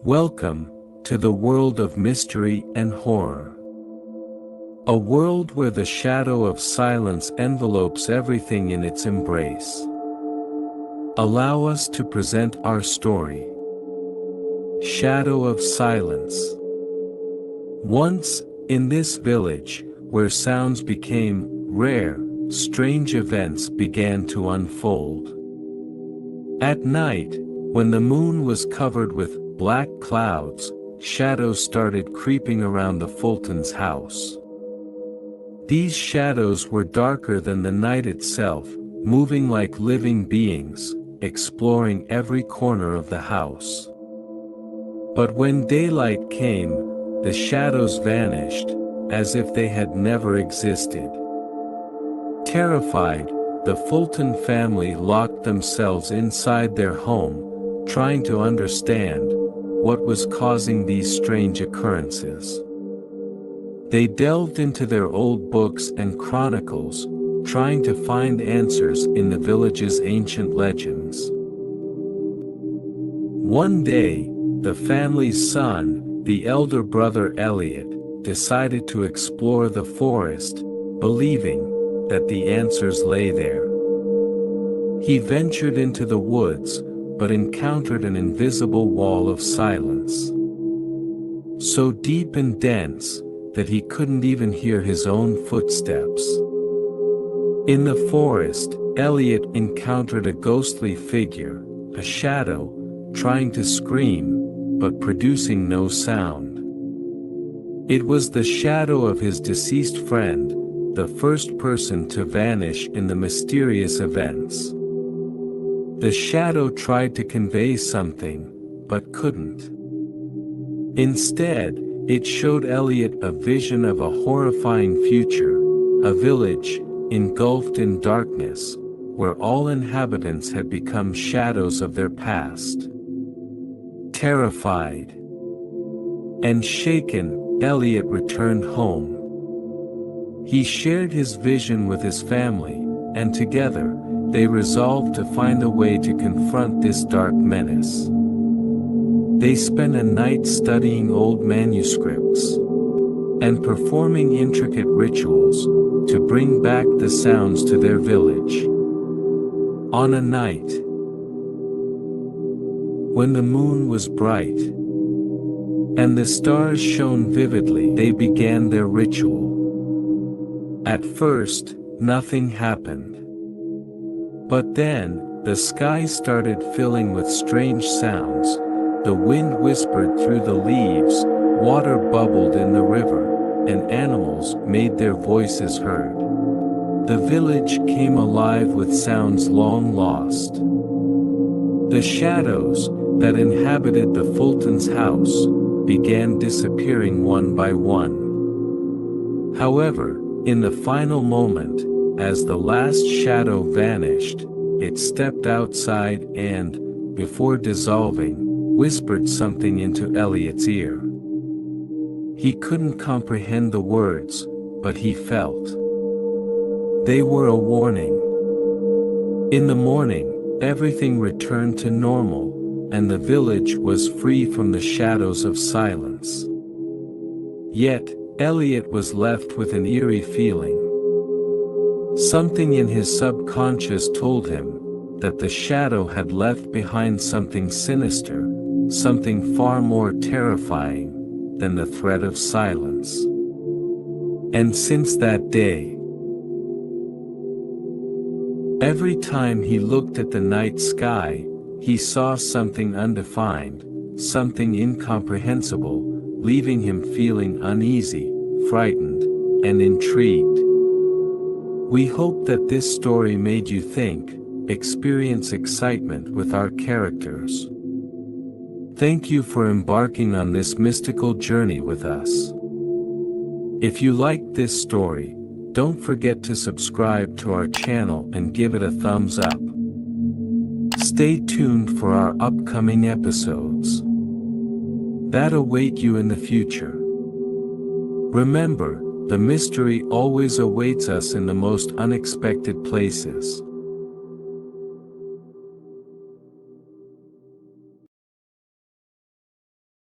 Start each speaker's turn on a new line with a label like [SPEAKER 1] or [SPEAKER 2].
[SPEAKER 1] Welcome to the world of mystery and horror. A world where the shadow of silence envelopes everything in its embrace. Allow us to present our story. Shadow of Silence. Once, in this village, where sounds became rare, strange events began to unfold. At night, when the moon was covered with black clouds, shadows started creeping around the Fulton's house. These shadows were darker than the night itself, moving like living beings, exploring every corner of the house. But when daylight came, the shadows vanished, as if they had never existed. Terrified, the Fulton family locked themselves inside their home, trying to understand what was causing these strange occurrences. They delved into their old books and chronicles, trying to find answers in the village's ancient legends. One day, the family's son, the elder brother Elliot, decided to explore the forest, believing that the answers lay there. He ventured into the woods, but encountered an invisible wall of silence. So deep and dense, that he couldn't even hear his own footsteps. In the forest, Elliot encountered a ghostly figure, a shadow, trying to scream, but producing no sound. It was the shadow of his deceased friend, the first person to vanish in the mysterious events. The shadow tried to convey something, but couldn't. Instead, it showed Elliot a vision of a horrifying future, a village, engulfed in darkness, where all inhabitants had become shadows of their past. Terrified and shaken, Elliot returned home. He shared his vision with his family, and together, they resolved to find a way to confront this dark menace. They spent a night studying old manuscripts and performing intricate rituals to bring back the sounds to their village. On a night when the moon was bright and the stars shone vividly, they began their ritual. At first, nothing happened. But then, the sky started filling with strange sounds. The wind whispered through the leaves, water bubbled in the river, and animals made their voices heard. The village came alive with sounds long lost. The shadows that inhabited the Fulton's house began disappearing one by one. However, in the final moment, as the last shadow vanished, it stepped outside and, before dissolving, whispered something into Elliot's ear. He couldn't comprehend the words, but he felt. They were a warning. In the morning, everything returned to normal, and the village was free from the shadows of silence. Yet, Elliot was left with an eerie feeling. Something in his subconscious told him that the shadow had left behind something sinister, something far more terrifying than the threat of silence. And since that day, every time he looked at the night sky, he saw something undefined, something incomprehensible, leaving him feeling uneasy, frightened, and intrigued. We hope that this story made you think, experience excitement with our characters. Thank you for embarking on this mystical journey with us. If you liked this story, don't forget to subscribe to our channel and give it a thumbs up. Stay tuned for our upcoming episodes that await you in the future. Remember, the mystery always awaits us in the most unexpected places.